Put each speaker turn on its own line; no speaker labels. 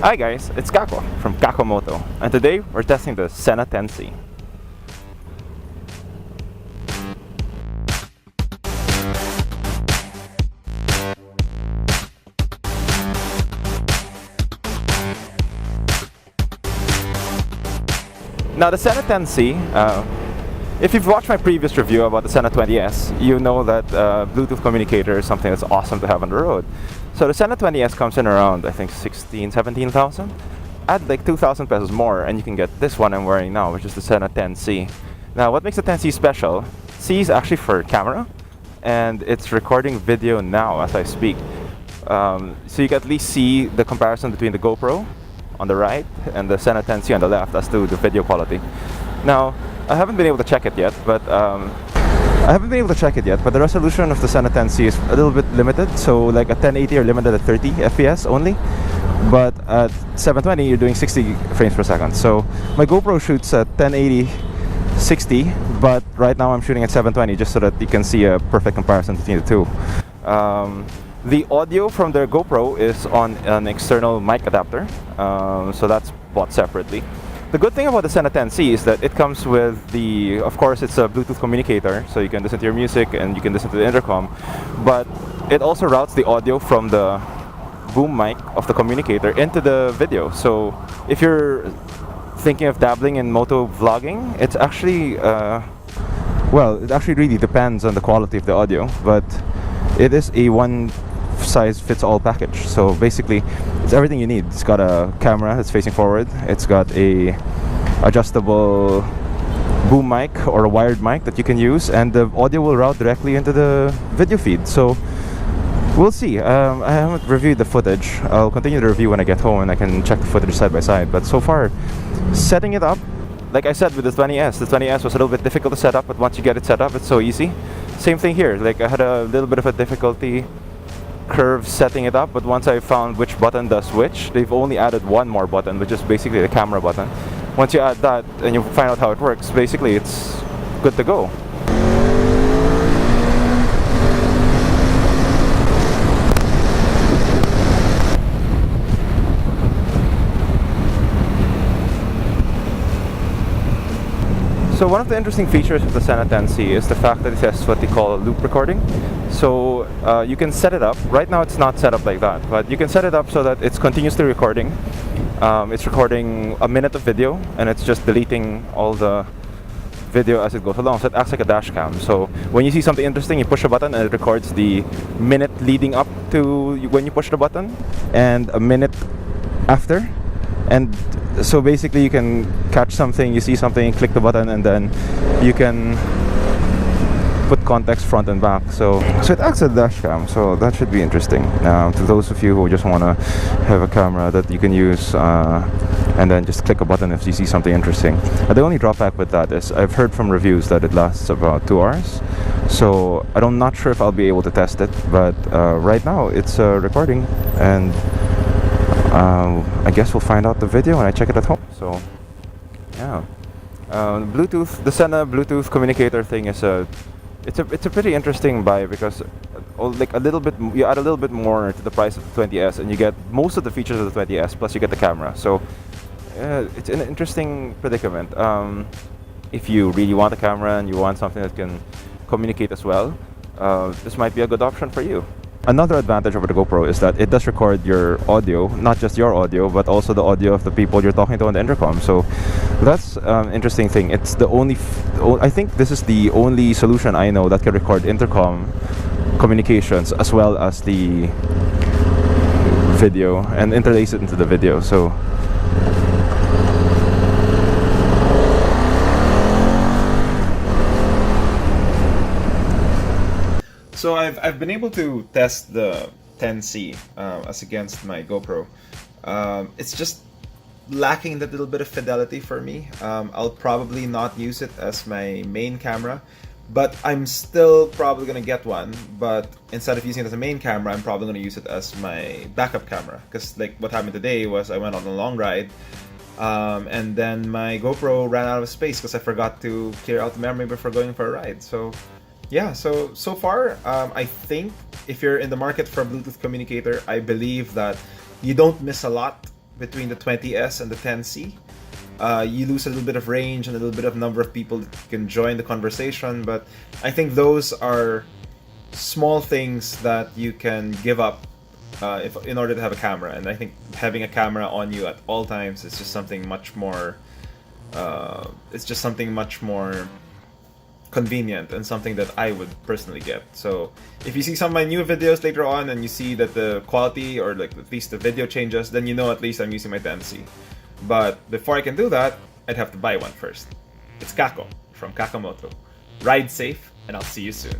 Hi guys, it's Kako from Kakomoto, and today we're testing the Sena 10C. Now the Sena 10C, if you've watched my previous review about the Sena 20S, you know that Bluetooth communicator is something that's awesome to have on the road. So the Sena 20S comes in around, I think, 17,000. Add like 2,000 pesos more and you can get this one I'm wearing now, which is the Sena 10C. Now what makes the 10C special? C is actually for camera, and it's recording video now as I speak. So you can at least see the comparison between the GoPro on the right and the Sena 10C on the left as to the video quality. Now, I haven't been able to check it yet, but the resolution of the Sena 10C is a little bit limited, so like a 1080 are limited at 30 FPS only, but at 720 you're doing 60 frames per second. So my GoPro shoots at 1080 60, but right now I'm shooting at 720 just so that you can see a perfect comparison between the two. The audio from the GoPro is on an external mic adapter, so that's bought separately. The good thing about the Sena 10C is that it comes with of course it's a Bluetooth communicator, so you can listen to your music and you can listen to the intercom, but it also routes the audio from the boom mic of the communicator into the video. So if you're thinking of dabbling in moto vlogging, it's actually, well, it actually really depends on the quality of the audio, but it is a one-size-fits-all package. So basically, it's everything you need. It's got a camera that's facing forward. It's got a adjustable boom mic or a wired mic that you can use, and the audio will route directly into the video feed. So we'll see. I haven't reviewed the footage. I'll continue the review when I get home and I can check the footage side by side. But so far, setting it up, like I said with the 20S was a little bit difficult to set up, but once you get it set up, it's so easy. Same thing here. Like I had a little bit of a difficulty curve setting it up, but once I found which button does which, they've only added one more button, which is basically the camera button. Once you add that and you find out how it works, basically it's good to go. So one of the interesting features of the Sena 10C is the fact that it has what they call loop recording. So you can set it up. Right now it's not set up like that, but you can set it up so that it's continuously recording. It's recording a minute of video and it's just deleting all the video as it goes along. So it acts like a dash cam. So when you see something interesting, you push a button and it records the minute leading up to when you push the button and a minute after. And so basically you can catch something, you see something, click the button, and then you can put context front and back. So it acts as a dash cam, so that should be interesting. To those of you who just want to have a camera that you can use and then just click a button if you see something interesting. The only drawback with that is I've heard from reviews that it lasts about 2 hours. So I'm not sure if I'll be able to test it, but right now it's recording, and I guess we'll find out the video when I check it at home. So yeah, the Sena Bluetooth communicator thing is it's a pretty interesting buy because like you add a little bit more to the price of the 20S and you get most of the features of the 20S, plus you get the camera. So it's an interesting predicament. If you really want a camera and you want something that can communicate as well, this might be a good option for you. Another advantage over the GoPro is that it does record your audio, not just your audio, but also the audio of the people you're talking to on the intercom. So that's an interesting thing. It's the I think this is the only solution I know that can record intercom communications as well as the video and interlace it into the video. So
So I've been able to test the 10C as against my GoPro. It's just lacking that little bit of fidelity for me. I'll probably not use it as my main camera, but I'm still probably gonna get one. But instead of using it as a main camera, I'm probably gonna use it as my backup camera. Because like what happened today was I went on a long ride, and then my GoPro ran out of space because I forgot to clear out the memory before going for a ride. So yeah, so far, I think if you're in the market for a Bluetooth communicator, I believe that you don't miss a lot between the 20S and the 10C. You lose a little bit of range and a little bit of number of people that can join the conversation, but I think those are small things that you can give up in order to have a camera. And I think having a camera on you at all times is just something much more. It's just something much more convenient and something that I would personally get. So if you see some of my new videos later on and you see that the quality or like at least the video changes, then you know at least I'm using my 10C. But before I can do that, I'd have to buy one first. It's Kako from Kakamoto. Ride safe, and I'll see you soon.